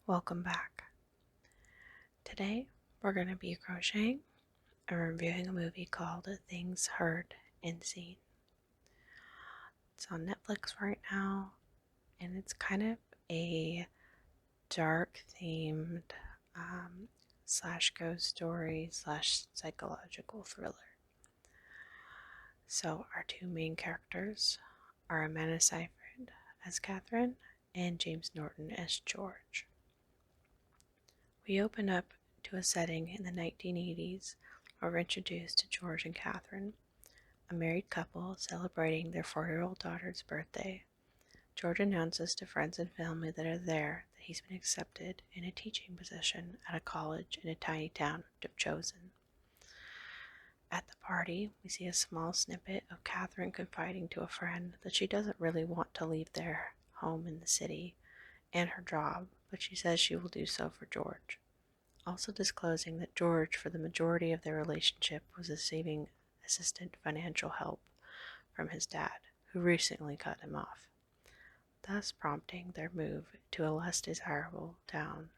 Welcome back. Today we're going to be crocheting and reviewing a movie called Things Heard and Seen. It's on Netflix right now and it's kind of a dark themed slash ghost story slash psychological thriller. So our two main characters are Amanda Seyfried as Catherine and James Norton as George. We open up to a setting in the 1980s where we're introduced to George and Catherine, a married couple celebrating their 4-year-old daughter's birthday. George announces to friends and family that are there that he's been accepted in a teaching position at a college in a tiny town of Chosen. At the party, we see a small snippet of Catherine confiding to a friend that she doesn't really want to leave their home in the city and her job, but she says she will do so for George. Also disclosing that George, for the majority of their relationship, was receiving assistant financial help from his dad, who recently cut him off, thus prompting their move to a less desirable town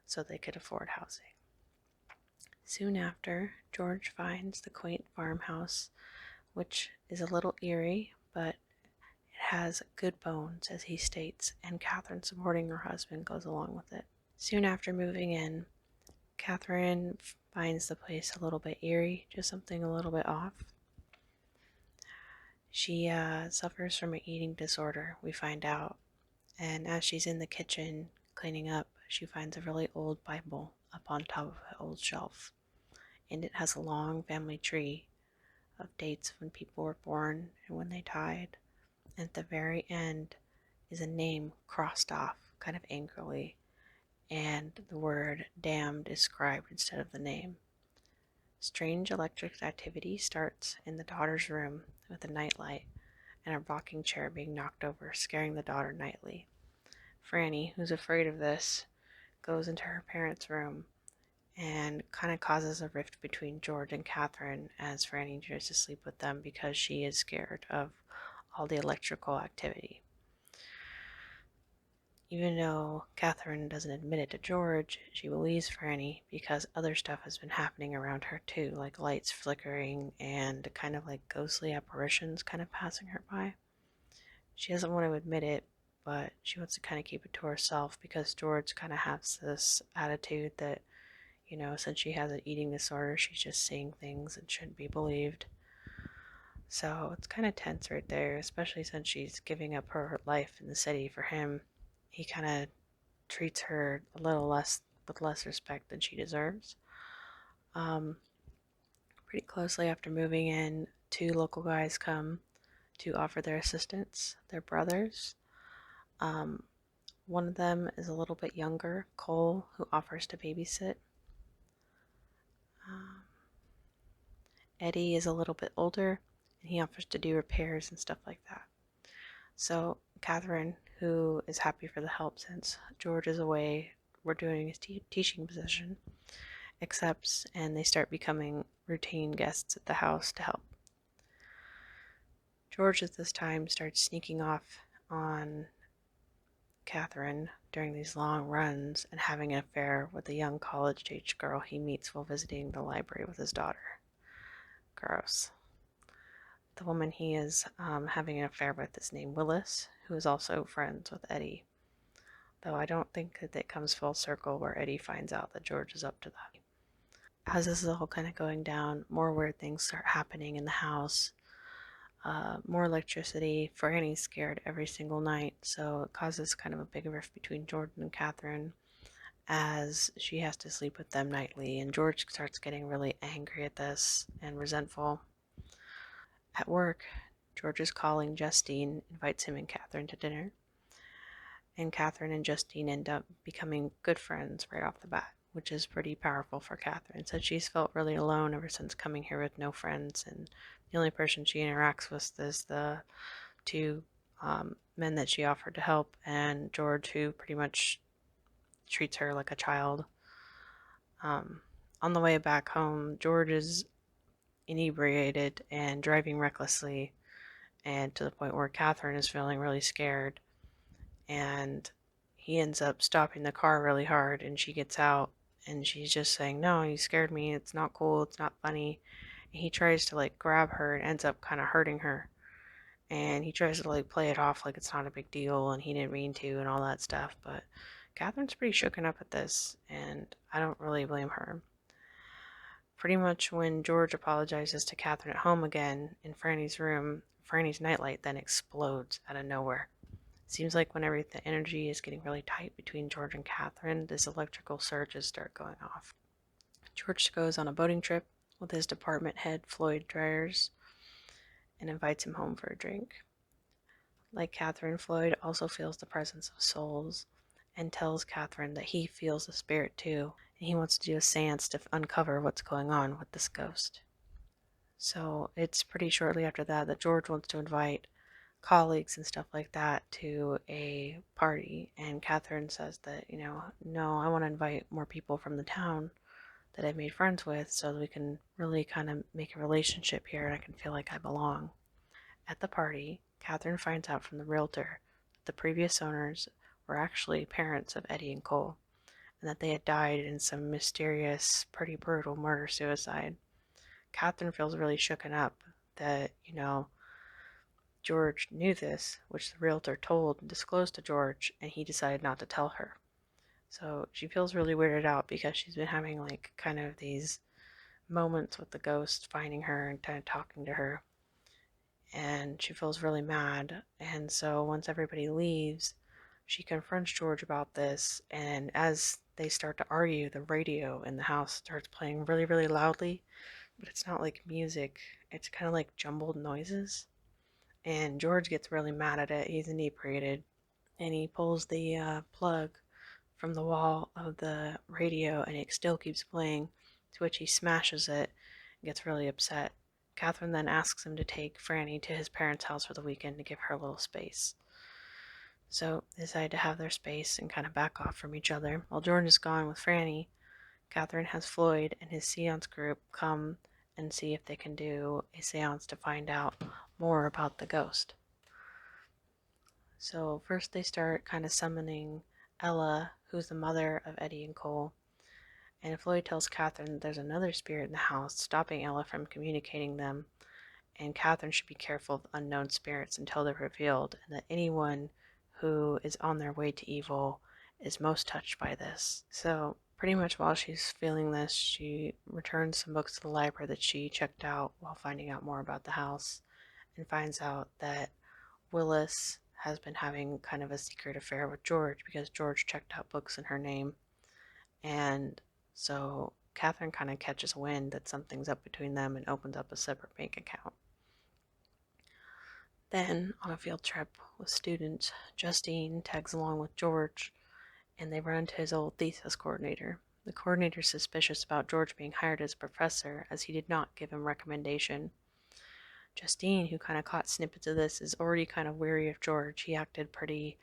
so they could afford housing. Soon after, George finds the quaint farmhouse, which is a little eerie, but it has good bones, as he states, and Catherine, supporting her husband, goes along with it. Soon after moving in, Catherine finds the place a little bit eerie, just something a little bit off. She suffers from an eating disorder, we find out, and as she's in the kitchen cleaning up, she finds a really old Bible up on top of an old shelf, and it has a long family tree of dates of when people were born and when they died, and at the very end is a name crossed off, kind of angrily, and the word damned is scribed instead of the name. Strange electric activity starts in the daughter's room with a nightlight and a rocking chair being knocked over, scaring the daughter nightly. Franny, who's afraid of this, goes into her parents' room and kind of causes a rift between George and Catherine as Franny tries to sleep with them because she is scared of all the electrical activity. Even though Catherine doesn't admit it to George, she believes Franny because other stuff has been happening around her too, like lights flickering and kind of like ghostly apparitions kind of passing her by. She doesn't want to admit it, but she wants to kind of keep it to herself because George kind of has this attitude that, since she has an eating disorder, she's just seeing things and shouldn't be believed. So it's kind of tense right there, especially since she's giving up her life in the city for him. He kind of treats her a little less with less respect than she deserves. Pretty closely after moving in, two local guys come to offer their assistance. They're brothers. One of them is a little bit younger, Cole, who offers to babysit. Eddie is a little bit older, and he offers to do repairs and stuff like that. So Catherine, who is happy for the help since George is away, we're doing his teaching position, accepts, and they start becoming routine guests at the house to help. George at this time starts sneaking off on Catherine during these long runs and having an affair with a young college-age girl he meets while visiting the library with his daughter. Gross. The woman he is having an affair with is named Willis, who is also friends with Eddie. Though I don't think that it comes full circle where Eddie finds out that George is up to that. As this is all kind of going down, more weird things start happening in the house. More electricity. Franny's scared every single night, so it causes kind of a big rift between Jordan and Catherine as she has to sleep with them nightly, and George starts getting really angry at this and resentful. At work, George is calling Justine, invites him and Catherine to dinner, and Catherine and Justine end up becoming good friends right off the bat, which is pretty powerful for Catherine, since she's felt really alone ever since coming here with no friends, and the only person she interacts with is the two men that she offered to help, and George, who pretty much treats her like a child. On the way back home, George is inebriated and driving recklessly, and to the point where Catherine is feeling really scared, and he ends up stopping the car really hard, and she gets out, and she's just saying, "No, you scared me. It's not cool. It's not funny." And he tries to like grab her and ends up kind of hurting her. And he tries to like play it off like it's not a big deal and he didn't mean to and all that stuff. But Catherine's pretty shooken up at this, and I don't really blame her. Pretty much when George apologizes to Catherine at home again in Franny's room, Franny's nightlight then explodes out of nowhere. Seems like whenever the energy is getting really tight between George and Catherine, this electrical surges start going off. George goes on a boating trip with his department head, Floyd Dryers, and invites him home for a drink. Like Catherine, Floyd also feels the presence of souls and tells Catherine that he feels the spirit too, and he wants to do a seance to uncover what's going on with this ghost. So it's pretty shortly after that that George wants to invite colleagues and stuff like that to a party, and Catherine says that, no, I want to invite more people from the town that I've made friends with so that we can really kind of make a relationship here and I can feel like I belong. At the party, Catherine finds out from the realtor that the previous owners were actually parents of Eddie and Cole, and that they had died in some mysterious, pretty brutal murder-suicide. Catherine feels really shooken up that, George knew this, which the realtor told and disclosed to George, and he decided not to tell her. So she feels really weirded out because she's been having like kind of these moments with the ghost finding her and kind of talking to her. And she feels really mad. And so once everybody leaves, she confronts George about this. And as they start to argue, the radio in the house starts playing really, really loudly. But it's not like music, it's kind of like jumbled noises. And George gets really mad at it. He's inebriated, and he pulls the plug from the wall of the radio, and it still keeps playing, to which he smashes it and gets really upset. Catherine then asks him to take Franny to his parents' house for the weekend to give her a little space. So they decide to have their space and kind of back off from each other. While Jordan is gone with Franny, Catherine has Floyd and his seance group come and see if they can do a seance to find out more about the ghost. So first they start kind of summoning Ella, who's the mother of Eddie and Cole, and Floyd tells Catherine that there's another spirit in the house stopping Ella from communicating them, and Catherine should be careful of unknown spirits until they're revealed, and that anyone who is on their way to evil is most touched by this. So pretty much while she's feeling this, she returns some books to the library that she checked out while finding out more about the house, and finds out that Willis has been having kind of a secret affair with George because George checked out books in her name. And so Catherine kind of catches wind that something's up between them and opens up a separate bank account. Then, on a field trip with students, Justine tags along with George, and they run into his old thesis coordinator. The coordinator's suspicious about George being hired as a professor, as he did not give him recommendation. Justine, who kind of caught snippets of this, is already kind of weary of George. He acted pretty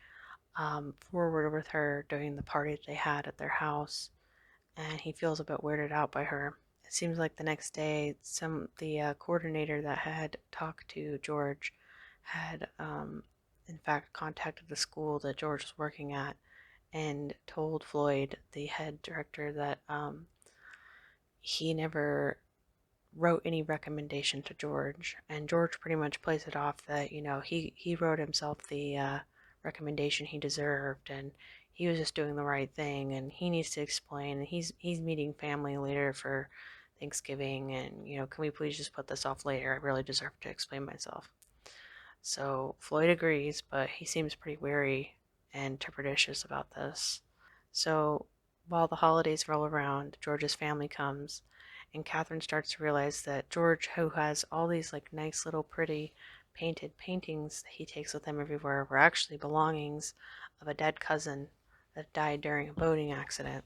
forward with her during the party that they had at their house, and he feels a bit weirded out by her. It seems like the next day, the coordinator that had talked to George had, in fact, contacted the school that George was working at and told Floyd, the head director, that he never wrote any recommendation to George, and George pretty much plays it off that, he wrote himself the recommendation he deserved, and he was just doing the right thing, and he needs to explain, and he's meeting family later for Thanksgiving, and, can we please just put this off later? I really deserve to explain myself. So Floyd agrees, but he seems pretty wary and trepidatious about this. So while the holidays roll around, George's family comes, and Catherine starts to realize that George, who has all these like nice little pretty painted paintings that he takes with him everywhere, were actually belongings of a dead cousin that died during a boating accident,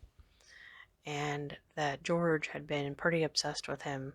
and that George had been pretty obsessed with him.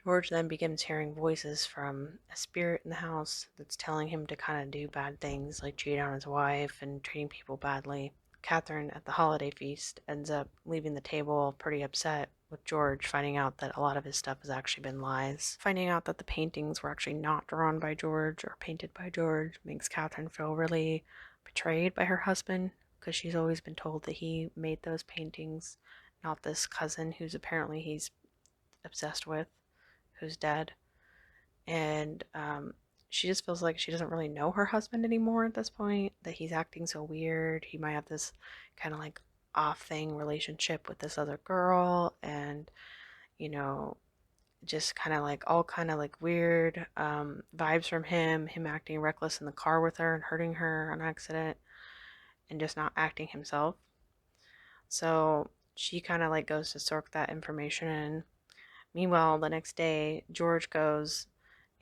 George then begins hearing voices from a spirit in the house that's telling him to kind of do bad things, like cheat on his wife and treating people badly. Catherine, at the holiday feast, ends up leaving the table pretty upset with George, finding out that a lot of his stuff has actually been lies. Finding out that the paintings were actually not drawn by George or painted by George makes Catherine feel really betrayed by her husband because she's always been told that he made those paintings, not this cousin who's apparently he's obsessed with, who's dead. And she just feels like she doesn't really know her husband anymore at this point, that he's acting so weird. He might have this kind of like off thing relationship with this other girl, and you know, just kind of like all kind of like weird vibes from him acting reckless in the car with her and hurting her on accident and just not acting himself. So she kind of like goes to soak that information in. Meanwhile, the next day, George goes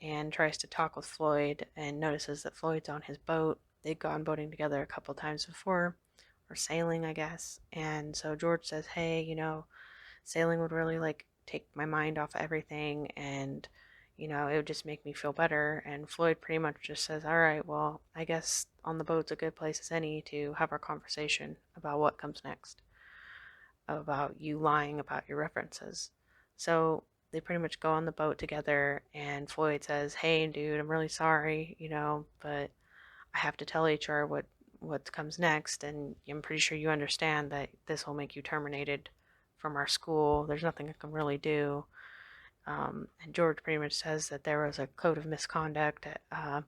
and tries to talk with Floyd and notices that Floyd's on his boat. They'd gone boating together a couple times before, or sailing, I guess. And so George says, "Hey, sailing would really like take my mind off everything, and it would just make me feel better." And Floyd pretty much just says, "All right, well, I guess on the boat's a good place as any to have our conversation about what comes next, about you lying about your references." So they pretty much go on the boat together, and Floyd says, "Hey, dude, I'm really sorry, but I have to tell HR what comes next, and I'm pretty sure you understand that this will make you terminated from our school. There's nothing I can really do." And George pretty much says that there was a code of misconduct at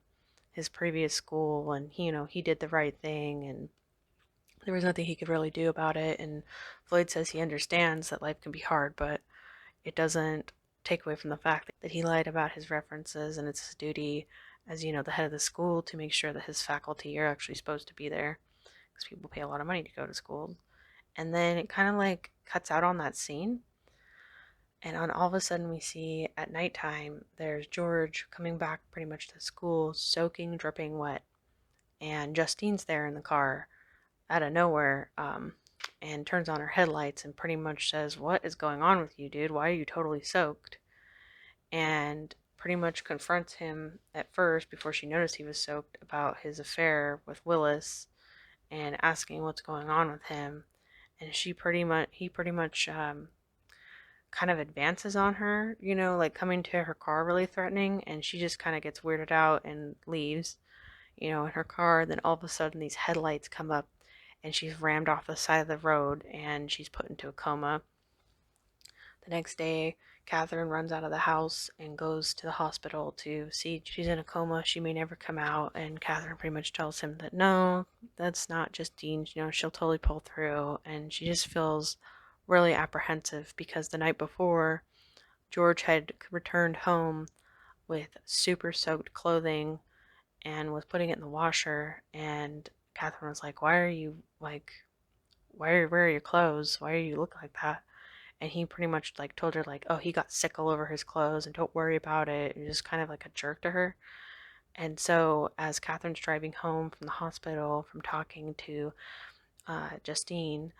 his previous school, and he did the right thing, and there was nothing he could really do about it. And Floyd says he understands that life can be hard, but it doesn't take away from the fact that he lied about his references, and it's his duty as the head of the school to make sure that his faculty are actually supposed to be there, because people pay a lot of money to go to school. And then it kind of like cuts out on that scene, and on all of a sudden we see at nighttime there's George coming back pretty much to school, soaking, dripping wet, and Justine's there in the car out of nowhere, and turns on her headlights and pretty much says, "What is going on with you, dude? Why are you totally soaked?" And pretty much confronts him at first before she noticed he was soaked about his affair with Willis, and asking what's going on with him. And he pretty much kind of advances on her, like coming to her car really threatening, and she just kind of gets weirded out and leaves, in her car. Then all of a sudden these headlights come up, and she's rammed off the side of the road, and she's put into a coma. The next day, Catherine runs out of the house and goes to the hospital to see she's in a coma. She may never come out. And Catherine pretty much tells him that no, that's not Justine. She'll totally pull through. And she just feels really apprehensive because the night before, George had returned home with super soaked clothing and was putting it in the washer. And Catherine was like, "Why are you like, where are your clothes? Why are you look like that?" And he pretty much like told her like, "Oh, he got sick all over his clothes and don't worry about it." And just kind of like a jerk to her. And so as Catherine's driving home from the hospital from talking to Justine,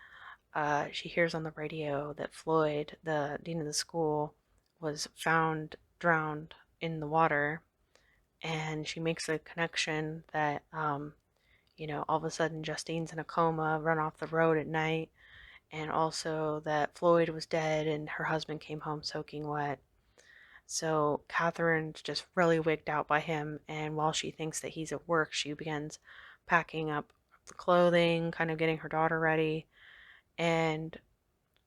she hears on the radio that Floyd, the dean of the school, was found drowned in the water. And she makes a connection that all of a sudden Justine's in a coma, run off the road at night, and also that Floyd was dead and her husband came home soaking wet. So Catherine's just really wigged out by him, and while she thinks that he's at work, she begins packing up the clothing, kind of getting her daughter ready. And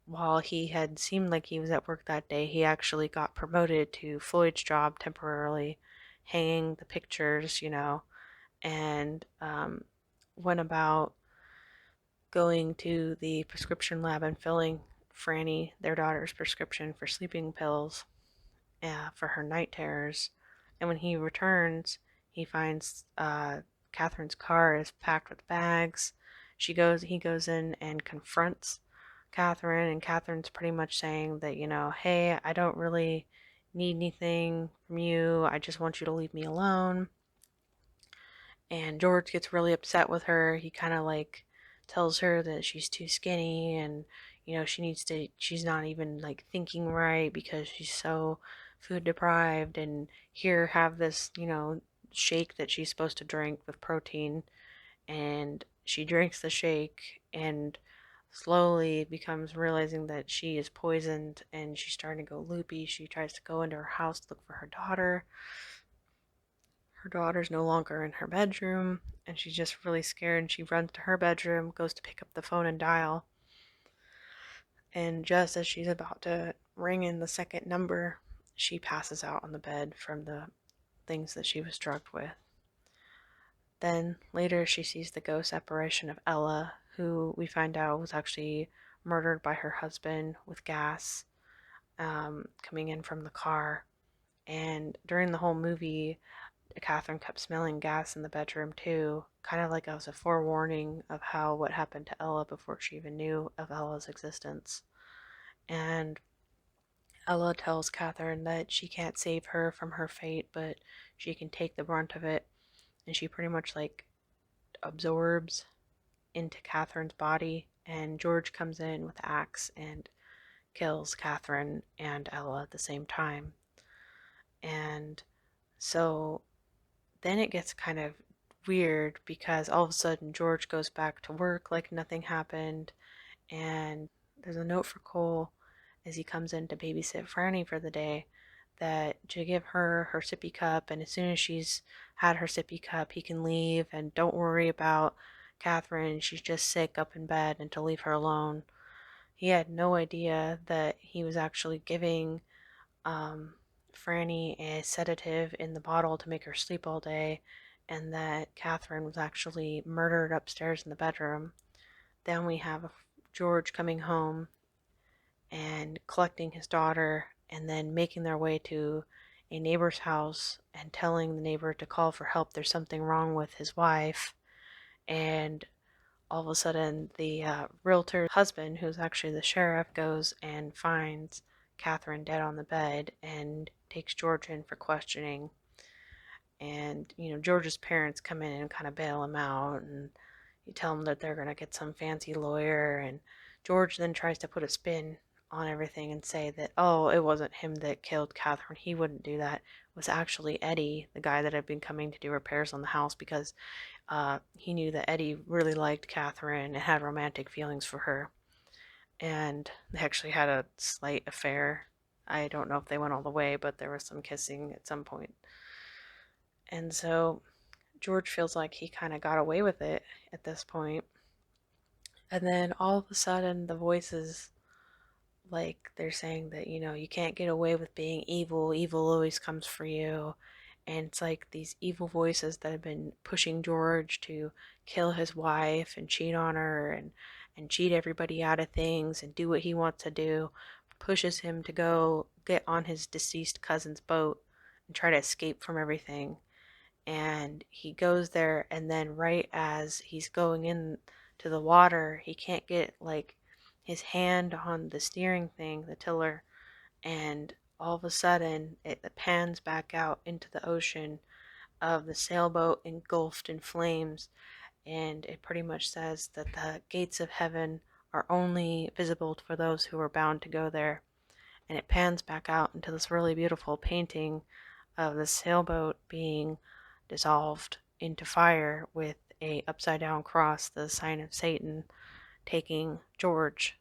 while he had seemed like he was at work that day, he actually got promoted to Floyd's job temporarily, hanging the pictures, and went about going to the prescription lab and filling Franny, their daughter's prescription for sleeping pills for her night terrors. And when he returns, he finds Catherine's car is packed with bags. He goes in and confronts Catherine, and Catherine's pretty much saying that, "Hey, I don't really need anything from you. I just want you to leave me alone." And George gets really upset with her. He kind of like tells her that she's too skinny, and she's not even like thinking right because she's so food deprived. And here, have this, shake that she's supposed to drink with protein. And she drinks the shake and slowly becomes realizing that she is poisoned, and she's starting to go loopy. She tries to go into her house to look for her daughter. her daughter's no longer in her bedroom, and she's just really scared, and she runs to her bedroom, goes to pick up the phone and dial. And just as she's about to ring in the second number, she passes out on the bed from the things that she was drugged with. Then later she sees the ghost apparition of Ella, who we find out was actually murdered by her husband with gas coming in from the car. And during the whole movie, Catherine kept smelling gas in the bedroom too, kind of like as a forewarning of what happened to Ella before she even knew of Ella's existence. And Ella tells Catherine that she can't save her from her fate, but she can take the brunt of it. And she pretty much like absorbs into Catherine's body. And George comes in with the axe and kills Catherine and Ella at the same time. And so then it gets kind of weird because all of a sudden George goes back to work like nothing happened. And there's a note for Cole as he comes in to babysit Franny for the day that to give her her sippy cup, and as soon as she's had her sippy cup, he can leave, and don't worry about Catherine, she's just sick up in bed, and to leave her alone. He had no idea that he was actually giving Franny a sedative in the bottle to make her sleep all day, and that Catherine was actually murdered upstairs in the bedroom. Then we have George coming home and collecting his daughter, and then making their way to a neighbor's house and telling the neighbor to call for help. There's something wrong with his wife. And all of a sudden, the realtor's husband, who's actually the sheriff, goes and finds Catherine dead on the bed and takes George in for questioning. And, George's parents come in and kind of bail him out, and you tell him that they're going to get some fancy lawyer. And George then tries to put a spin on everything and say that, oh, it wasn't him that killed Catherine. He wouldn't do that. It was actually Eddie, the guy that had been coming to do repairs on the house, because he knew that Eddie really liked Catherine and had romantic feelings for her. And they actually had a slight affair. I don't know if they went all the way, but there was some kissing at some point. And so George feels like he kind of got away with it at this point. And then all of a sudden, the voices, like, they're saying that, you can't get away with being evil. Evil always comes for you. And it's like these evil voices that have been pushing George to kill his wife and cheat on her and cheat everybody out of things and do what he wants to do, pushes him to go get on his deceased cousin's boat and try to escape from everything. And he goes there, and then right as he's going in to the water, he can't get like his hand on the steering thing, the tiller, and all of a sudden it pans back out into the ocean of the sailboat engulfed in flames, and it pretty much says that the gates of heaven are only visible for those who are bound to go there. And it pans back out into this really beautiful painting of the sailboat being dissolved into fire with a upside down cross, the sign of Satan, taking George,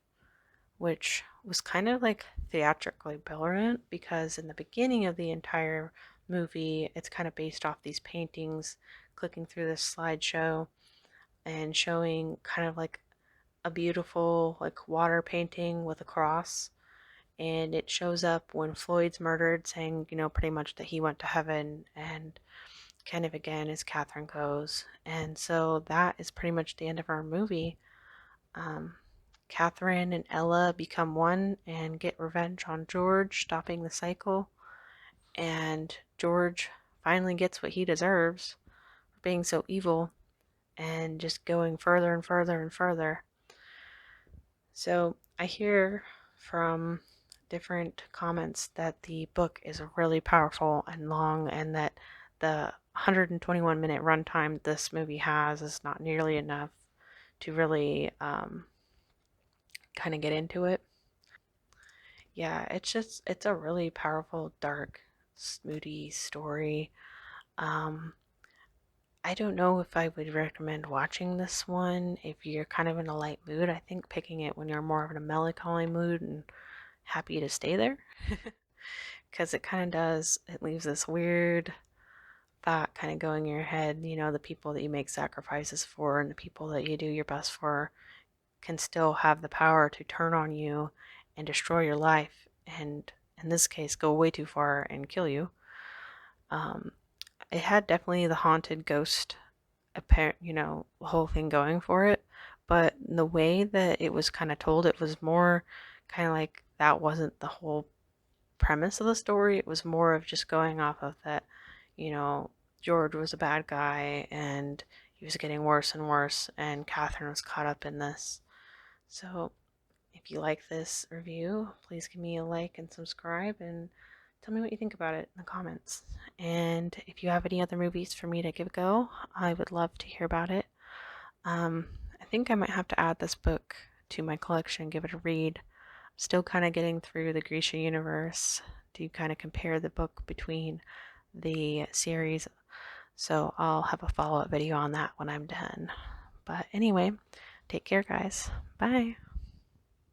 which was kind of like theatrically brilliant because in the beginning of the entire movie, it's kind of based off these paintings, clicking through this slideshow and showing kind of like a beautiful like water painting with a cross. And it shows up when Floyd's murdered, saying, pretty much that he went to heaven, and kind of again as Catherine goes. And so that is pretty much the end of our movie. Catherine and Ella become one and get revenge on George, stopping the cycle. And George finally gets what he deserves for being so evil and just going further and further and further. So I hear from different comments that the book is really powerful and long, and that the 121-minute runtime this movie has is not nearly enough to really kind of get into it. Yeah, it's a really powerful, dark, moody story. Um, I don't know if I would recommend watching this one if you're kind of in a light mood. I think picking it when you're more of in a melancholy mood and happy to stay there. Because it kind of does, it leaves this weird that kind of going in your head, you know, the people that you make sacrifices for and the people that you do your best for can still have the power to turn on you and destroy your life, and in this case, go way too far and kill you. Um, it had definitely the haunted ghost, apparent, you know, whole thing going for it, but the way that it was kind of told, it was more kind of like that wasn't the whole premise of the story. It was more of just going off of that, you know, George was a bad guy and he was getting worse and worse, and Catherine was caught up in this. So, if you like this review, please give me a like and subscribe and tell me what you think about it in the comments. And if you have any other movies for me to give a go, I would love to hear about it. I think I might have to add this book to my collection, give it a read. I'm still kind of getting through the Grisha universe to kind of compare the book between the series. So I'll have a follow-up video on that when I'm done. But anyway, take care, guys. Bye.